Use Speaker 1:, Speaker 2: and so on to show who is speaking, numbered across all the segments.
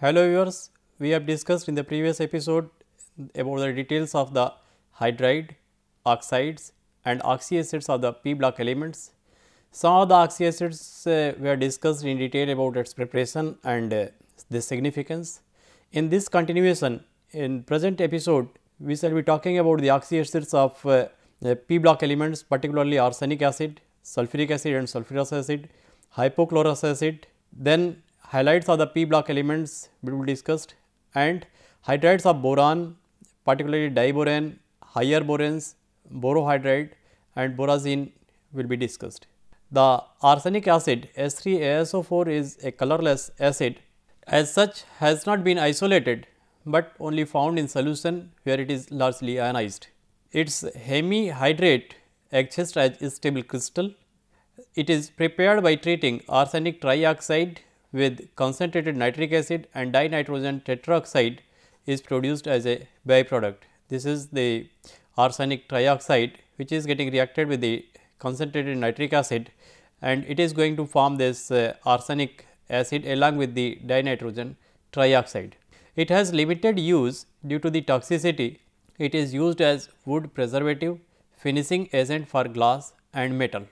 Speaker 1: Hello viewers, we have discussed in the previous episode about the details of the hydride, oxides and oxyacids of the p block elements. Some of the oxyacids were discussed in detail about its preparation and the significance. In this continuation, in present episode, we shall be talking about the oxyacids of p block elements, particularly arsenic acid, sulfuric acid and sulfurous acid, hypochlorous acid. Then halides of the p block elements will be discussed, and hydrides of boron, particularly diboron, higher borans, borohydride and borazine will be discussed. The arsenic acid S3ASO4 is a colorless acid. As such, has not been isolated, but only found in solution where it is largely ionized. Its hemihydrate exists as stable crystal. It is prepared by treating arsenic trioxide with concentrated nitric acid, and dinitrogen tetroxide is produced as a byproduct. This is the arsenic trioxide, which is getting reacted with the concentrated nitric acid, and it is going to form this arsenic acid along with the dinitrogen trioxide. It has limited use due to the toxicity. It is used as wood preservative, finishing agent for glass and metal.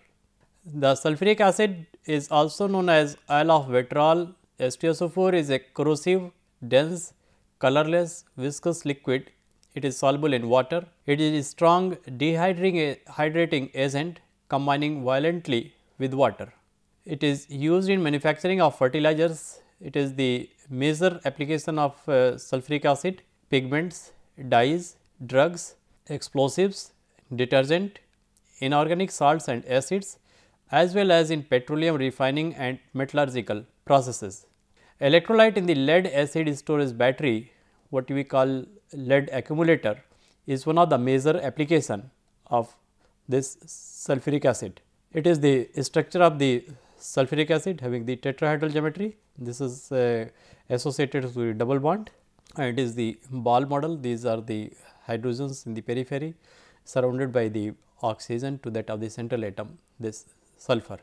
Speaker 1: The sulfuric acid is also known as oil of vitriol. H2SO4 is a corrosive, dense, colorless, viscous liquid. It is soluble in water. It is a strong dehydrating agent combining violently with water. It is used in manufacturing of fertilizers. It is the major application of sulfuric acid, pigments, dyes, drugs, explosives, detergent, inorganic salts and acids, as well as in petroleum refining and metallurgical processes. Electrolyte in the lead acid storage battery, what we call lead accumulator, is one of the major application of this sulfuric acid. It is the structure of the sulfuric acid having the tetrahedral geometry. This is associated with double bond, and it is the ball model. These are the hydrogens in the periphery surrounded by the oxygen to that of the central atom, this sulfur.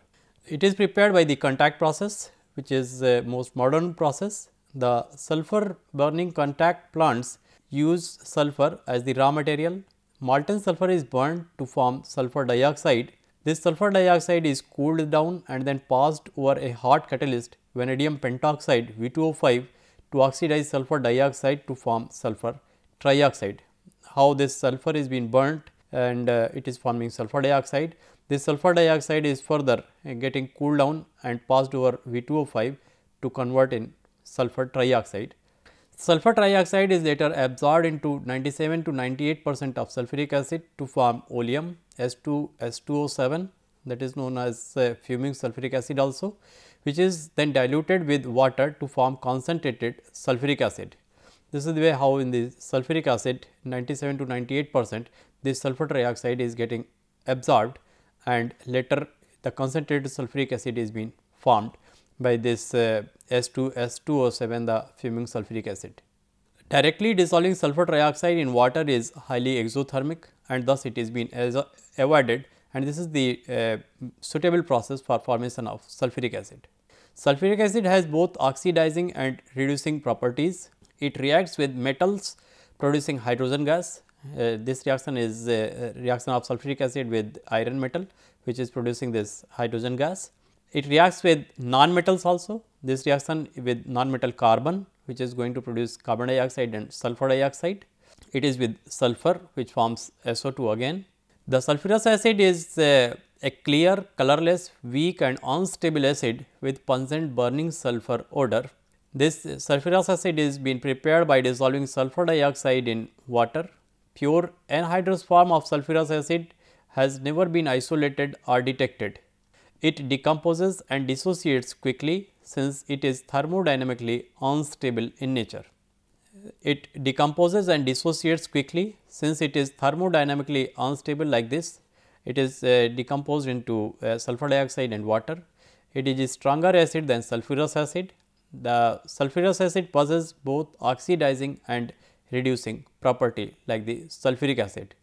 Speaker 1: It is prepared by the contact process, which is most modern process. The sulfur burning contact plants use sulfur as the raw material. Molten sulfur is burned to form sulfur dioxide. This sulfur dioxide is cooled down and then passed over a hot catalyst, vanadium pentoxide V2O5, to oxidize sulfur dioxide to form sulfur trioxide. How this sulfur is being burnt and it is forming sulfur dioxide. This sulfur dioxide is further getting cooled down and passed over V2O5 to convert in sulfur trioxide. Sulfur trioxide is later absorbed into 97 to 98% of sulfuric acid to form oleum S2S2O7, that is known as fuming sulfuric acid also, which is then diluted with water to form concentrated sulfuric acid. This is the way how in the sulfuric acid 97 to 98% this sulfur trioxide is getting absorbed, and later the concentrated sulfuric acid is being formed by this S2S2O7, the fuming sulfuric acid. Directly dissolving sulfur trioxide in water is highly exothermic, and thus it is being avoided, and this is the suitable process for formation of sulfuric acid. Sulfuric acid has both oxidizing and reducing properties. It reacts with metals producing hydrogen gas. This reaction is a reaction of sulfuric acid with iron metal, which is producing this hydrogen gas. It reacts with non-metals also. This reaction with non-metal carbon, which is going to produce carbon dioxide and sulfur dioxide. It is with sulfur, which forms SO2 again. The sulfurous acid is a clear, colorless, weak and unstable acid with pungent burning sulfur odor. This sulfurous acid is being prepared by dissolving sulfur dioxide in water. Pure anhydrous form of sulfurous acid has never been isolated or detected. It decomposes and dissociates quickly since it is thermodynamically unstable in nature. It decomposes and dissociates quickly since it is thermodynamically unstable like this. It is decomposed into sulfur dioxide and water. It is a stronger acid than sulfurous acid. The sulfurous acid possesses both oxidizing and reducing property like the sulfuric acid.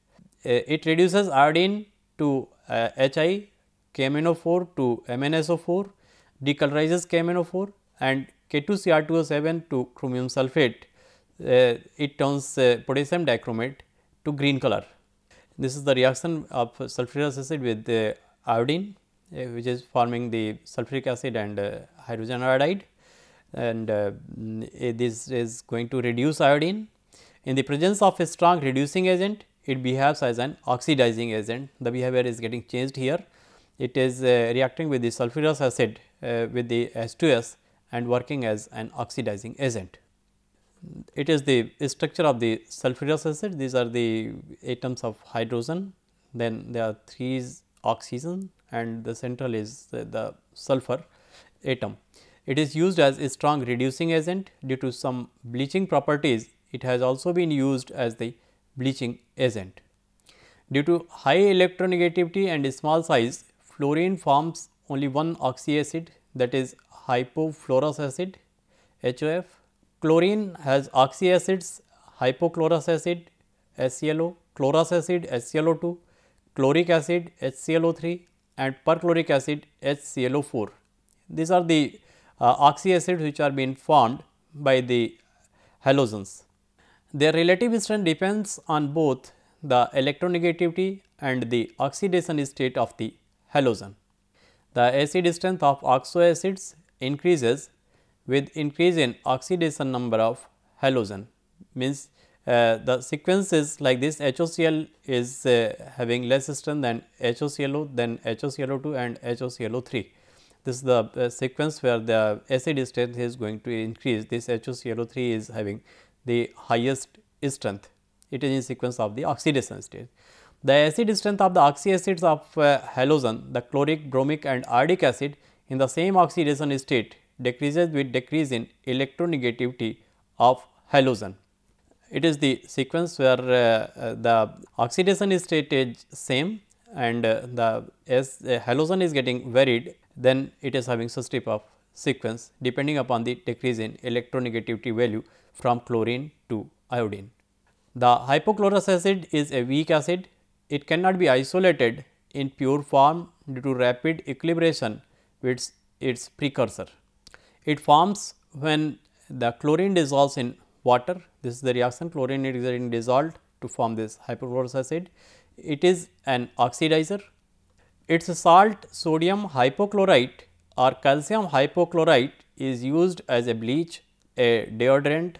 Speaker 1: It reduces iodine to Hi, KMnO4 to MnSO4, decolorizes KMnO4 and K2Cr2O7 to chromium sulphate, it turns potassium dichromate to green color. This is the reaction of sulphurous acid with iodine, which is forming the sulphuric acid and hydrogen iodide, and this is going to reduce iodine. In the presence of a strong reducing agent, it behaves as an oxidizing agent. The behavior is getting changed here. It is reacting with the sulphurous acid with the H2S and working as an oxidizing agent. It is the structure of the sulphurous acid. These are the atoms of hydrogen, then there are 3 oxygen, and the central is the sulphur atom. It is used as a strong reducing agent. Due to some bleaching properties, it has also been used as the bleaching agent. Due to high electronegativity and small size, fluorine forms only one oxyacid, that is hypofluorous acid HOF. Chlorine has oxyacids hypochlorous acid HClO, chlorous acid HClO2, chloric acid HClO3 and perchloric acid HClO4. These are the oxyacids which are being formed by the halogens. Their relative strength depends on both the electronegativity and the oxidation state of the halogen. The acid strength of oxoacids increases with increase in oxidation number of halogen, means the sequence is like this: HOCl is having less strength than HOClO, then HOClO2 and HOClO3. This is the sequence where the acid strength is going to increase. This HOClO3 is having the highest strength. It is in sequence of the oxidation state. The acid strength of the oxyacids of halogen, the chloric, bromic and iodic acid in the same oxidation state decreases with decrease in electronegativity of halogen. It is the sequence where the oxidation state is same and as halogen is getting varied, then it is having such type of sequence depending upon the decrease in electronegativity value from chlorine to iodine. The hypochlorous acid is a weak acid. It cannot be isolated in pure form due to rapid equilibration with its precursor. It forms when the chlorine dissolves in water. This is the reaction, chlorine is getting dissolved to form this hypochlorous acid. It is an oxidizer. Its salt sodium hypochlorite or calcium hypochlorite is used as a bleach, a deodorant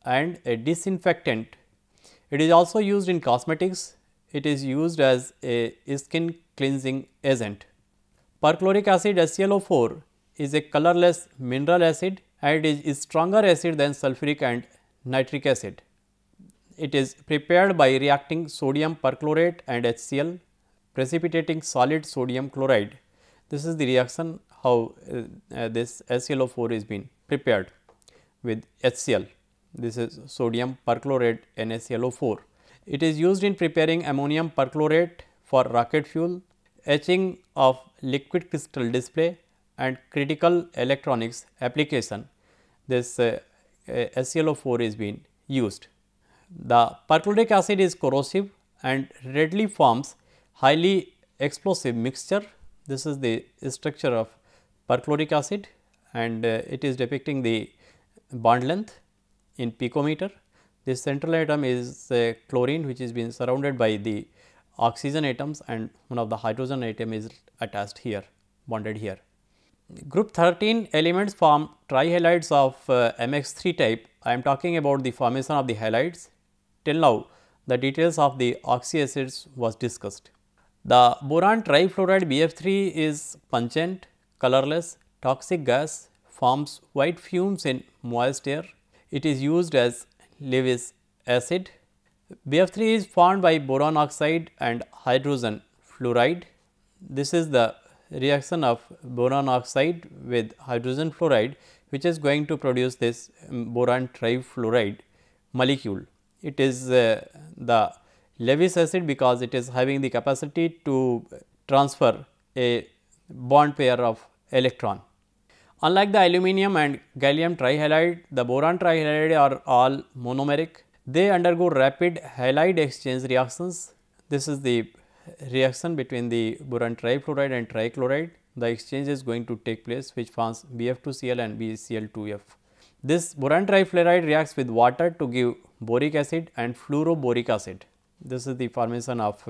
Speaker 1: and a disinfectant. It is also used in cosmetics. It is used as a skin cleansing agent. Perchloric acid HClO4 is a colorless mineral acid and it is stronger acid than sulphuric and nitric acid. It is prepared by reacting sodium perchlorate and HCl, precipitating solid sodium chloride. This is the reaction how this HClO4 is being prepared with HCl. This is sodium perchlorate NaClO4. It is used in preparing ammonium perchlorate for rocket fuel, etching of liquid crystal display and critical electronics application. This HClO4 is being used. The perchloric acid is corrosive and readily forms highly explosive mixture. This is the structure of perchloric acid and it is depicting the bond length in picometer. This central atom is chlorine, which is being surrounded by the oxygen atoms and one of the hydrogen atom is attached here, bonded here. Group 13 elements form trihalides of MX3 type. I am talking about the formation of the halides. Till now, the details of the oxyacids was discussed. The boron trifluoride BF3 is pungent, colorless, toxic gas, forms white fumes in moist air. It is used as Lewis acid. BF3 is formed by boron oxide and hydrogen fluoride. This is the reaction of boron oxide with hydrogen fluoride, which is going to produce this boron trifluoride molecule. It is the Lewis acid because it is having the capacity to transfer a bond pair of electron. Unlike the aluminum and gallium trihalide, the boron trihalide are all monomeric. They undergo rapid halide exchange reactions. This is the reaction between the boron trifluoride and trichloride. The exchange is going to take place which forms BF2Cl and BeCl2F. This boron trifluoride reacts with water to give boric acid and fluoroboric acid. This is the formation of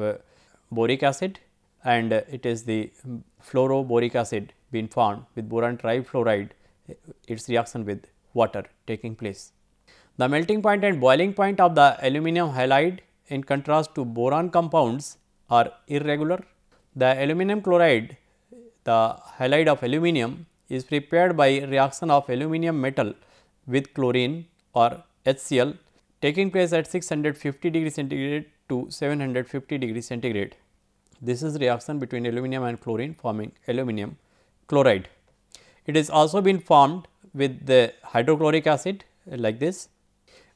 Speaker 1: boric acid, and it is the fluoroboric acid being formed with boron trifluoride, its reaction with water taking place. The melting point and boiling point of the aluminum halide in contrast to boron compounds are irregular. The aluminum chloride, the halide of aluminum, is prepared by reaction of aluminum metal with chlorine or HCl taking place at 650 degree centigrade to 750 degree centigrade. This is reaction between aluminum and chlorine forming aluminum chloride. It is also been formed with the hydrochloric acid like this.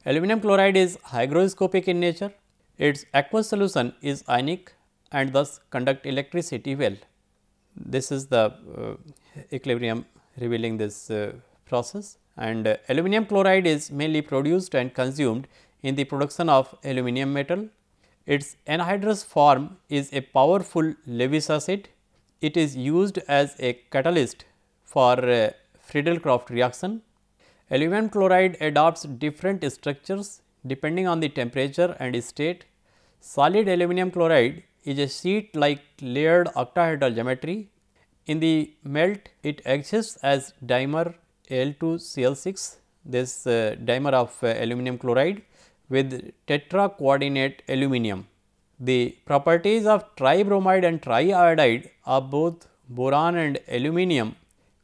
Speaker 1: Aluminum chloride is hygroscopic in nature. Its aqueous solution is ionic and thus conduct electricity well. This is the equilibrium revealing this process, and aluminum chloride is mainly produced and consumed in the production of aluminum metal. Its anhydrous form is a powerful Lewis acid. It is used as a catalyst for Friedel-Crafts reaction. Aluminum chloride adopts different structures depending on the temperature and state. Solid aluminum chloride is a sheet like layered octahedral geometry. In the melt, it exists as dimer Al2Cl6, this dimer of aluminum chloride with tetra coordinate aluminum. The properties of tribromide and triiodide of both boron and aluminum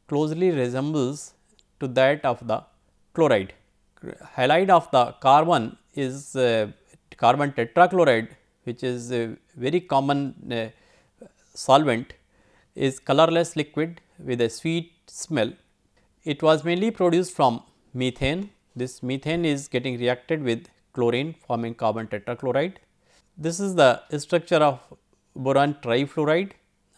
Speaker 1: closely resembles to that of the chloride. Halide of the carbon is carbon tetrachloride, which is a very common solvent, is colorless liquid with a sweet smell. It was mainly produced from methane. This methane is getting reacted with chlorine forming carbon tetrachloride. This is the structure of boron trifluoride,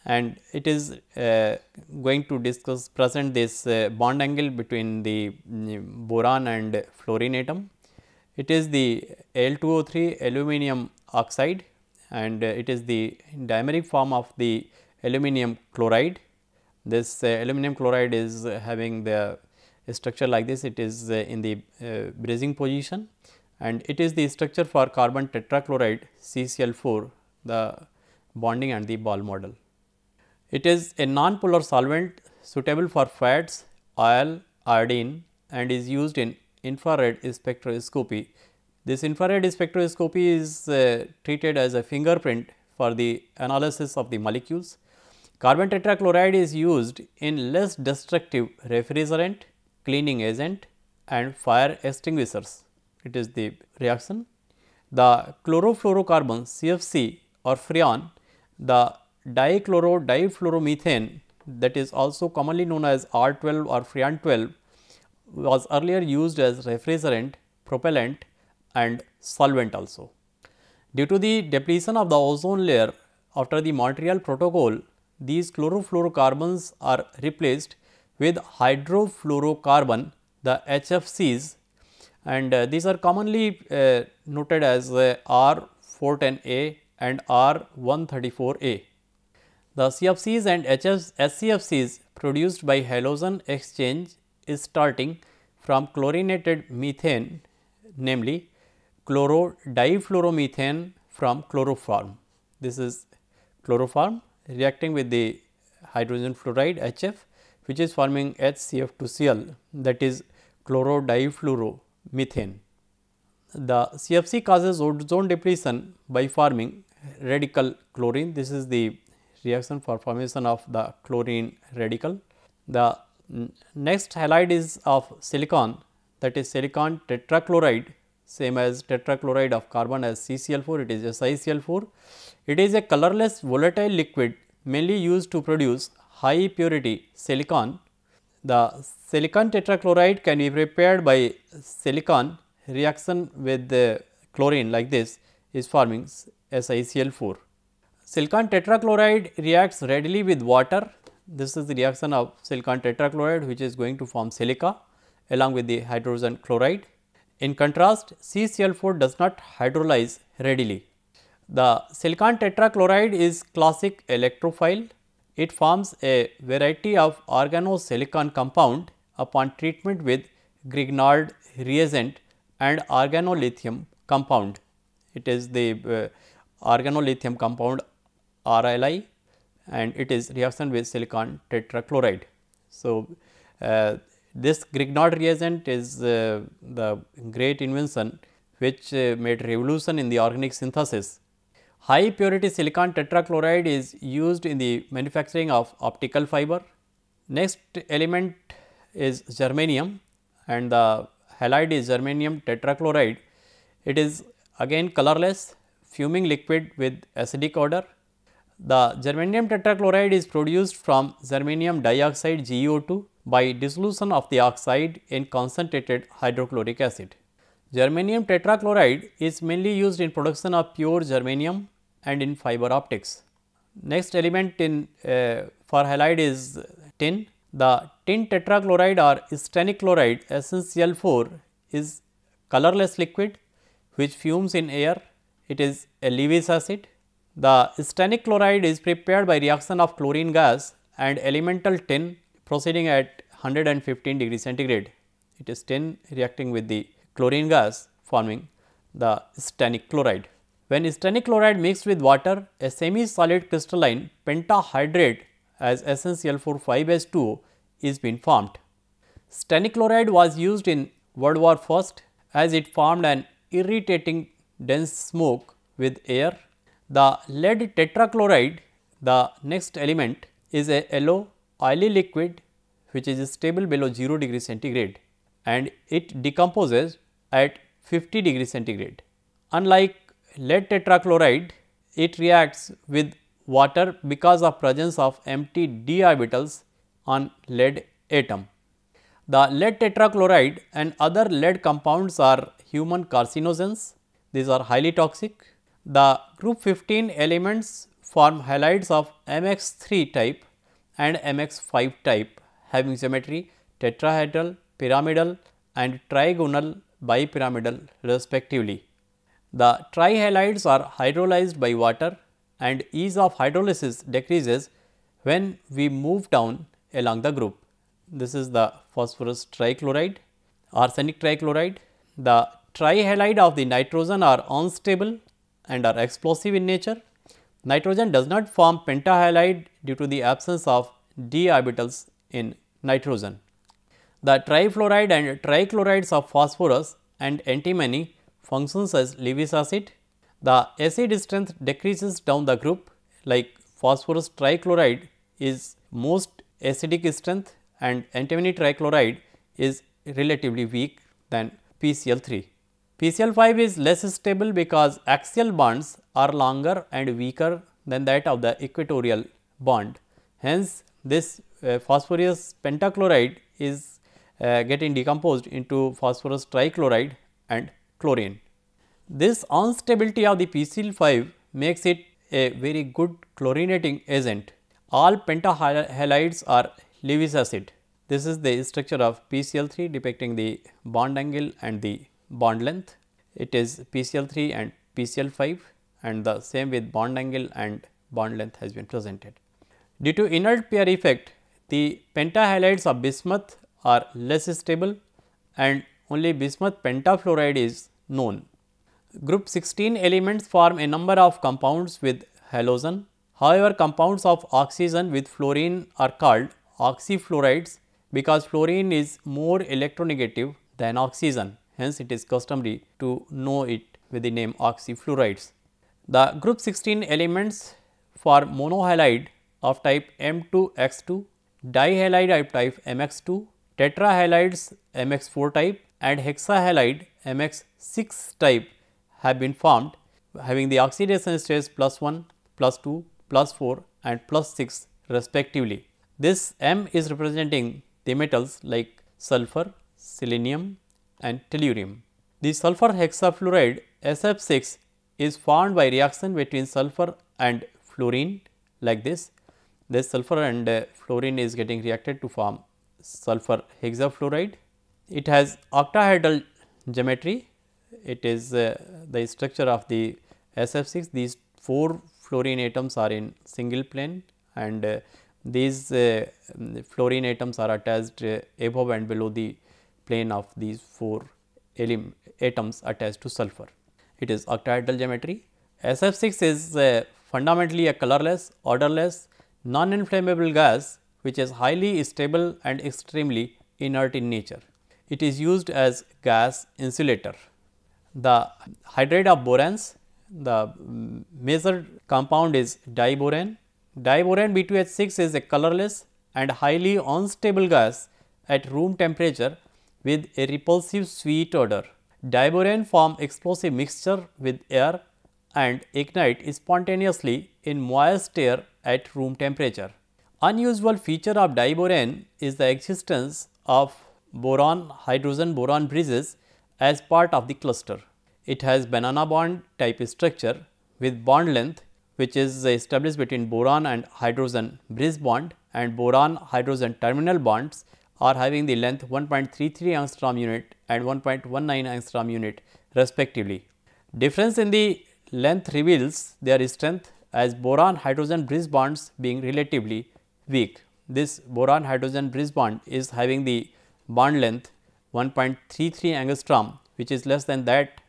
Speaker 1: and it is going to discuss present this bond angle between the boron and fluorine atom. It is the Al2O3 aluminum oxide, and it is the dimeric form of the aluminum chloride. This aluminum chloride is having the structure like this. It is in the brazing position, and it is the structure for carbon tetrachloride CCl4, the bonding and the Ball model. It is a non-polar solvent suitable for fats, oil, iodine, and is used in infrared spectroscopy. This infrared spectroscopy is treated as a fingerprint for the analysis of the molecules. Carbon tetrachloride is used in less destructive refrigerant, cleaning agent, and fire extinguishers. It is the reaction. The chlorofluorocarbon CFC or freon, the dichloro-difluoromethane, that is also commonly known as R12 or freon 12, was earlier used as refrigerant, propellant, and solvent also. Due to the depletion of the ozone layer after the Montreal Protocol, these chlorofluorocarbons are replaced with hydrofluorocarbon, the HFCs, and these are commonly noted as R410A and R134A. The CFCs and SCFCs produced by halogen exchange is starting from chlorinated methane, namely chloro-difluoromethane from chloroform. This is chloroform reacting with the hydrogen fluoride HF, which is forming HCF2Cl, that is chloro-difluoromethane. The CFC causes ozone depletion by forming radical chlorine. This is the reaction for formation of the chlorine radical. The next halide is of silicon, that is silicon tetrachloride, same as tetrachloride of carbon as CCl4, it is SiCl4. It is a colorless volatile liquid mainly used to produce high purity silicon. The silicon tetrachloride can be prepared by silicon reaction with the chlorine like this is forming SiCl4. Silicon tetrachloride reacts readily with water. This is the reaction of silicon tetrachloride, which is going to form silica along with the hydrogen chloride. In contrast, CCl4 does not hydrolyze readily. The silicon tetrachloride is classic electrophile. It forms a variety of organosilicon compound upon treatment with Grignard reagent and organolithium compound. It is the organolithium compound RLI, and it is reaction with silicon tetrachloride. So, this Grignard reagent is the great invention which made revolution in the organic synthesis. High purity silicon tetrachloride is used in the manufacturing of optical fiber. Next element is germanium, and the halide is germanium tetrachloride. It is again colorless, fuming liquid with acidic odor. The germanium tetrachloride is produced from germanium dioxide GeO2 by dissolution of the oxide in concentrated hydrochloric acid. Germanium tetrachloride is mainly used in production of pure germanium and in fiber optics. Next element in for halide is tin. The tin tetrachloride or stannous chloride SnCl4 is colorless liquid which fumes in air. It is a Lewis acid. The stannous chloride is prepared by reaction of chlorine gas and elemental tin proceeding at 115 degree centigrade. It is tin reacting with the chlorine gas forming the stannous chloride. When stannous chloride mixed with water, a semi-solid crystalline pentahydrate as SnCl4 5H2O is being formed. Stannous chloride was used in World War I as it formed an irritating dense smoke with air. The lead tetrachloride, the next element, is a yellow oily liquid which is stable below 0 degree centigrade, and it decomposes at 50 degree centigrade. Unlike lead tetrachloride, it reacts with water because of presence of empty d orbitals on lead atom. The lead tetrachloride and other lead compounds are human carcinogens. These are highly toxic. The group 15 elements form halides of MX3 type and MX5 type having geometry tetrahedral, pyramidal and trigonal bipyramidal respectively. The trihalides are hydrolyzed by water, and ease of hydrolysis decreases when we move down along the group. This is the phosphorus trichloride, arsenic trichloride. The trihalide of the nitrogen are unstable and are explosive in nature. Nitrogen does not form pentahalide due to the absence of d orbitals in nitrogen. The trifluoride and trichlorides of phosphorus and antimony functions as Lewis acid. The acid strength decreases down the group, like phosphorus trichloride is most acidic strength and antimony trichloride is relatively weak than PCl3. PCl5 is less stable because axial bonds are longer and weaker than that of the equatorial bond. Hence, this phosphorus pentachloride is getting decomposed into phosphorus trichloride and chlorine. This instability of the PCl5 makes it a very good chlorinating agent. All pentahalides are Lewis acid. This is the structure of PCl3 depicting the bond angle and the bond length. It is PCl3 and PCl5, and the same with bond angle and bond length has been presented. Due to inert pair effect, the pentahalides of bismuth are less stable and only bismuth pentafluoride is known. Group 16 elements form a number of compounds with halogen. However, compounds of oxygen with fluorine are called oxyfluorides because fluorine is more electronegative than oxygen. Hence, it is customary to know it with the name oxyfluorides. The group 16 elements form monohalide of type M2X2, dihalide of type MX2, tetrahalides MX4 type and hexahalide MX6 type have been formed having the oxidation states +1, +2, +4 and +6 respectively. This M is representing the metals like sulfur, selenium and tellurium. The sulfur hexafluoride SF6 is formed by reaction between sulfur and fluorine like this. This sulfur and fluorine is getting reacted to form sulfur hexafluoride. It has octahedral geometry. It is the structure of the SF6. These 4 fluorine atoms are in single plane, and these fluorine atoms are attached above and below the plane of these 4 atoms attached to sulfur. It is octahedral geometry. SF6 is fundamentally a colorless, odorless, non-inflammable gas which is highly stable and extremely inert in nature. It is used as gas insulator. The hydride of borans, the major compound is diboran. Diboran B2H6 is a colorless and highly unstable gas at room temperature with a repulsive sweet odor. Diboran form explosive mixture with air and ignite spontaneously in moist air at room temperature. Unusual feature of diboran is the existence of boron hydrogen boron bridges as part of the cluster. It has banana bond type structure with bond length which is established between boron and hydrogen bridge bond, and boron hydrogen terminal bonds are having the length 1.33 angstrom unit and 1.19 angstrom unit respectively. Difference in the length reveals their strength as boron hydrogen bridge bonds being relatively weak. This boron hydrogen bridge bond is having the bond length 1.33 angstrom, which is less than that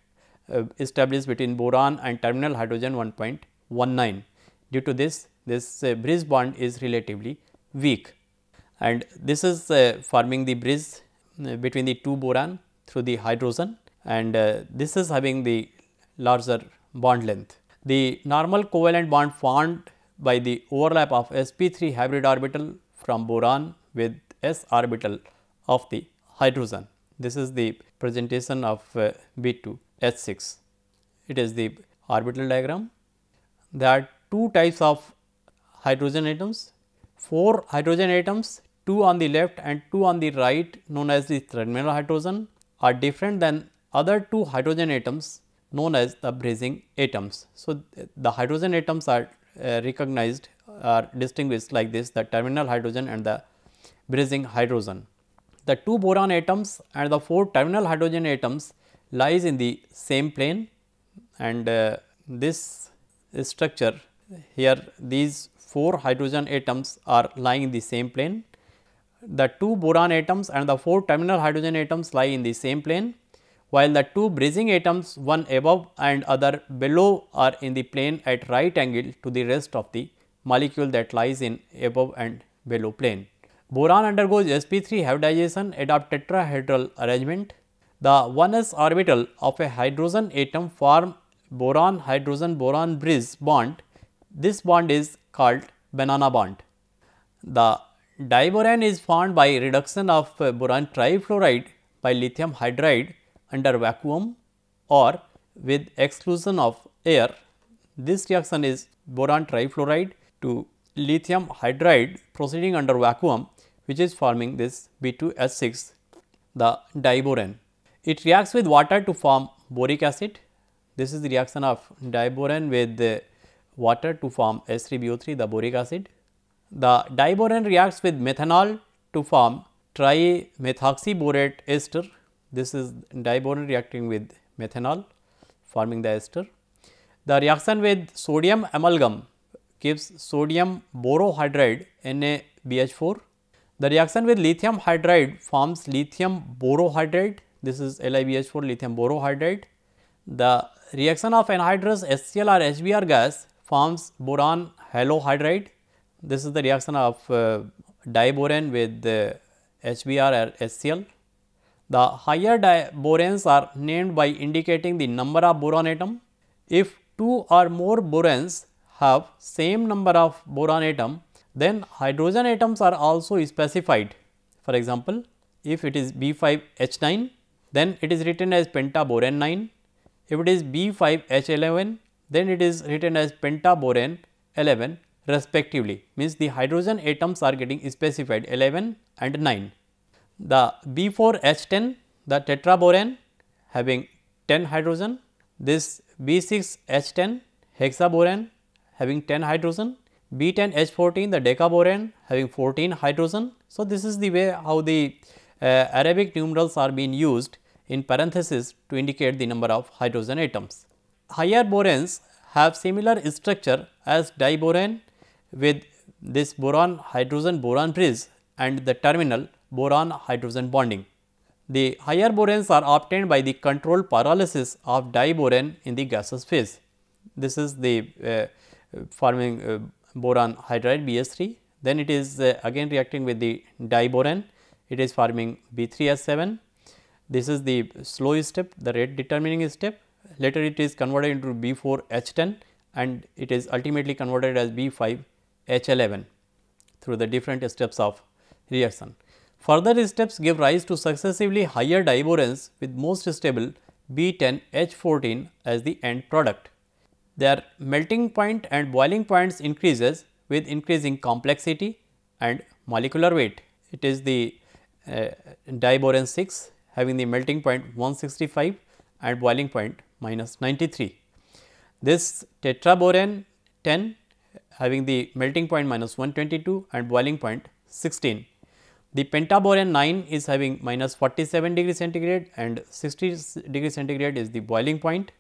Speaker 1: established between boron and terminal hydrogen 1.19. Due to this bridge bond is relatively weak, and this is forming the bridge between the two boron through the hydrogen, and this is having the larger bond length. The normal covalent bond formed by the overlap of sp3 hybrid orbital from boron with s orbital of the hydrogen. This is the presentation of B2H6. It is the orbital diagram. There are two types of hydrogen atoms, 4 hydrogen atoms, 2 on the left and 2 on the right, known as the terminal hydrogen, are different than other 2 hydrogen atoms known as the bridging atoms. So, the hydrogen atoms are recognized or distinguished like this, the terminal hydrogen and the bridging hydrogen. The 2 boron atoms and the 4 terminal hydrogen atoms lies in the same plane, and this structure here, these 4 hydrogen atoms are lying in the same plane. The 2 boron atoms and the 4 terminal hydrogen atoms lie in the same plane, while the 2 bridging atoms, one above and other below, are in the plane at right angle to the rest of the molecule that lies in above and below plane. Boron undergoes sp3 hybridization, adopt tetrahedral arrangement. The 1s orbital of a hydrogen atom form boron hydrogen boron bridge bond. This bond is called banana bond. The diboran is formed by reduction of boron trifluoride by lithium hydride under vacuum or with exclusion of air. This reaction is boron trifluoride to lithium hydride proceeding under vacuum, which is forming this B2H6, the diboran. It reacts with water to form boric acid. This is the reaction of diboran with water to form H3BO3, the boric acid. The diboran reacts with methanol to form trimethoxyborate ester. This is diboran reacting with methanol forming the ester. The reaction with sodium amalgam gives sodium borohydride NaBH4. The reaction with lithium hydride forms lithium borohydride. This is LiBH4, lithium borohydride. The reaction of anhydrous HCl or HBr gas forms boron halohydride. This is the reaction of diboran with HBr or HCl. The higher borans are named by indicating the number of boron atom. If 2 or more borans have same number of boron atom, then hydrogen atoms are also specified. For example, if it is B5H9, then it is written as pentaboran 9. If it is B5H11, then it is written as pentaboran 11 respectively, means the hydrogen atoms are getting specified 11 and 9. The B4H10, the tetraboran having 10 hydrogen, this B6H10 hexaboran having 10 hydrogen, B10H14 the decaboran having 14 hydrogen. So, this is the way how the Arabic numerals are being used in parenthesis to indicate the number of hydrogen atoms. Higher borans have similar structure as diboran with this boron hydrogen boron bridge and the terminal boron hydrogen bonding. The higher boranes are obtained by the controlled pyrolysis of diborane in the gaseous phase. This is the forming boron hydride BS3. Then it is again reacting with the diborane, it is forming B3S7. This is the slow step, the rate determining step. Later it is converted into B4H10 and it is ultimately converted as B5H11 through the different steps of reaction. Further steps give rise to successively higher diboranes with most stable B10H14 as the end product. Their melting point and boiling points increases with increasing complexity and molecular weight. It is the diborane 6 having the melting point 165 and boiling point -93. This tetraborane 10 having the melting point -122 and boiling point 16. The pentaborane 9 is having -47 degree centigrade and 60 degree centigrade is the boiling point.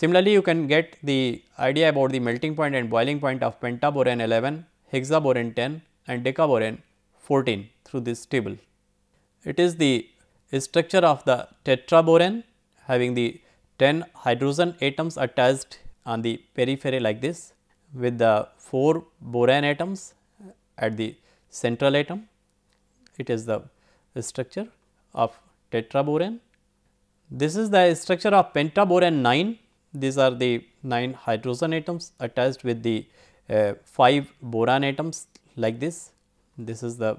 Speaker 1: Similarly, you can get the idea about the melting point and boiling point of pentaborane 11, hexaborane 10 and decaborane 14 through this table. It is the structure of the tetraborane having the 10 hydrogen atoms attached on the periphery like this with the 4 boron atoms at the central atom. It is the structure of tetraborane. This is the structure of pentaborane 9. These are the 9 hydrogen atoms attached with the 5 boron atoms like this. This is the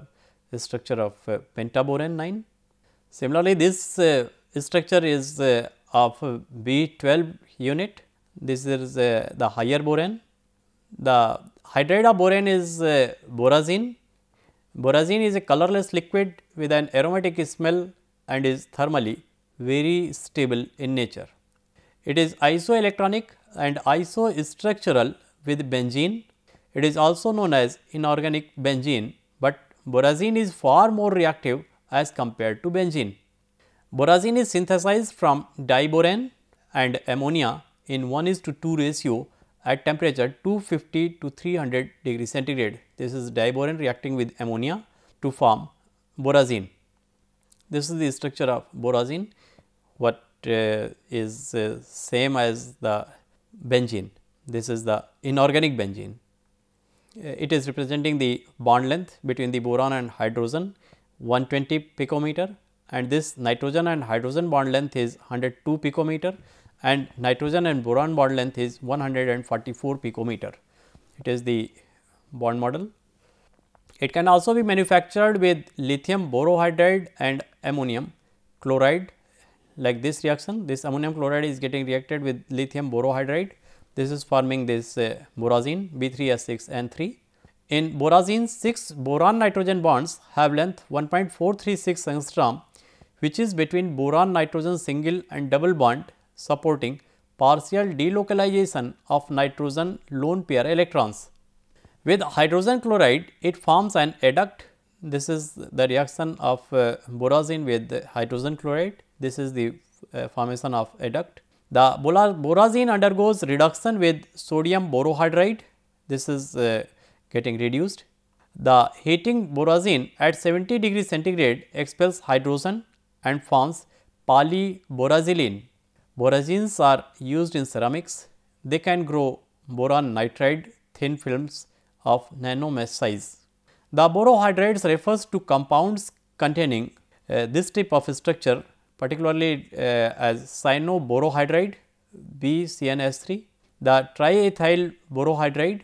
Speaker 1: structure of pentaborane 9. Similarly, this structure is of B12 unit. This is the higher boron. The hydride of boron is borazine. Borazine is a colorless liquid with an aromatic smell and is thermally very stable in nature. It is isoelectronic and isostructural with benzene. It is also known as inorganic benzene, but borazine is far more reactive as compared to benzene. Borazine is synthesized from diborane and ammonia in 1:2 ratio at temperature 250 to 300 degree centigrade. This is diborane reacting with ammonia to form borazine. This is the structure of borazine, what is same as the benzene. This is the inorganic benzene. It is representing the bond length between the boron and hydrogen 120 picometer, and this nitrogen and hydrogen bond length is 102 picometer and nitrogen and boron bond length is 144 picometer. It is the bond model. It can also be manufactured with lithium borohydride and ammonium chloride like this reaction. This ammonium chloride is getting reacted with lithium borohydride. This is forming this borazine B3S6N3. In borazine, 6 boron nitrogen bonds have length 1.436 angstrom, which is between boron nitrogen single and double bond supporting partial delocalization of nitrogen lone pair electrons. With hydrogen chloride, it forms an adduct. This is the reaction of borazine with hydrogen chloride. This is the formation of adduct. The borazine undergoes reduction with sodium borohydride. This is getting reduced. The heating borazine at 70 degree centigrade expels hydrogen and forms polyborazylene. Borazines are used in ceramics. They can grow boron nitride thin films of nanomesh size. The borohydrides refers to compounds containing this type of structure, particularly as cyanoborohydride BCnH3, the triethyl borohydride.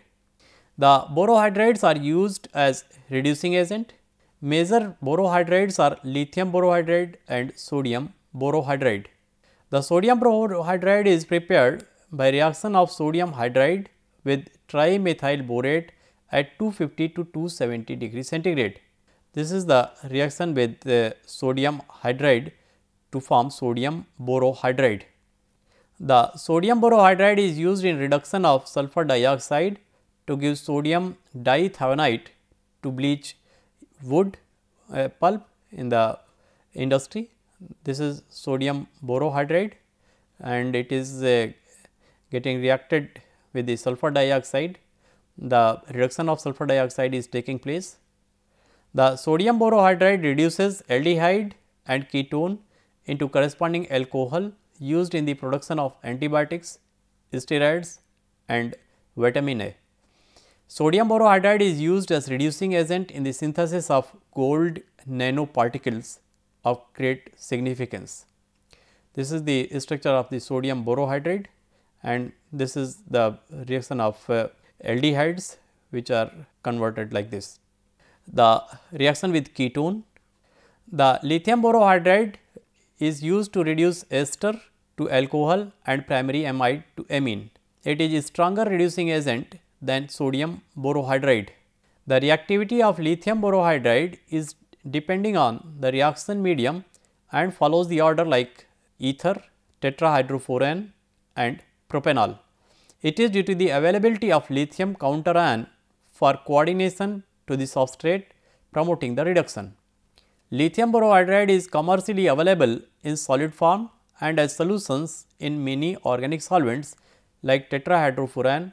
Speaker 1: The borohydrides are used as reducing agent. Major borohydrides are lithium borohydride and sodium borohydride. The sodium borohydride is prepared by reaction of sodium hydride with trimethyl borate at 250 to 270 degree centigrade. This is the reaction with sodium hydride to form sodium borohydride. The sodium borohydride is used in reduction of sulfur dioxide to give sodium dithionite to bleach wood pulp in the industry. This is sodium borohydride and it is getting reacted with the sulfur dioxide. The reduction of sulfur dioxide is taking place. The sodium borohydride reduces aldehyde and ketone into corresponding alcohol used in the production of antibiotics, steroids and vitamin A. Sodium borohydride is used as reducing agent in the synthesis of gold nanoparticles of great significance. This is the structure of the sodium borohydride, and this is the reaction of aldehydes which are converted like this. The reaction with ketone, the lithium borohydride is used to reduce ester to alcohol and primary amide to amine. It is a stronger reducing agent than sodium borohydride. The reactivity of lithium borohydride is depending on the reaction medium and follows the order like ether, tetrahydrofuran and propanol. It is due to the availability of lithium counterion for coordination to the substrate, promoting the reduction. Lithium borohydride is commercially available in solid form and as solutions in many organic solvents like tetrahydrofuran.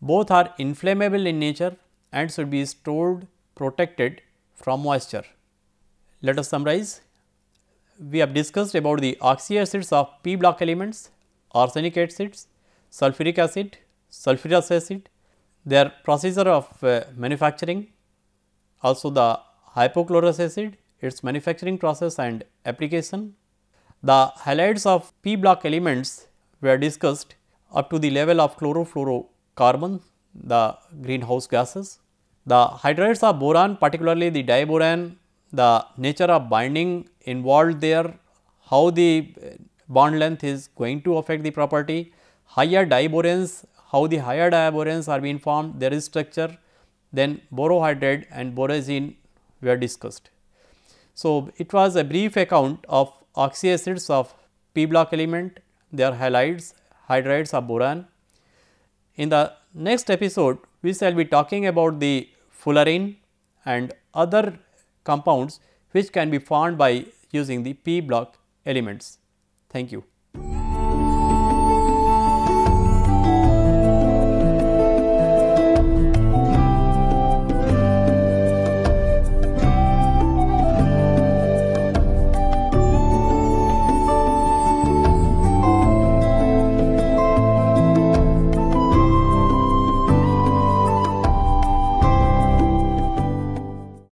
Speaker 1: Both are inflammable in nature and should be stored protected from moisture. Let us summarize. We have discussed about the oxy acids of p block elements, arsenic acids, sulfuric acid, sulfurous acid, their procedure of manufacturing, also the hypochlorous acid, its manufacturing process and application. The halides of p block elements were discussed up to the level of chlorofluorocarbon, the greenhouse gases. The hydrides of boron, particularly the diboron, the nature of binding involved there, how the bond length is going to affect the property, higher diborans, how the higher diborans are being formed, their structure, then borohydride and borazine were discussed. So, it was a brief account of oxy acids of p block element, their halides, hydrides of boron. In the next episode, we shall be talking about the fullerene and other compounds which can be formed by using the p block elements. Thank you.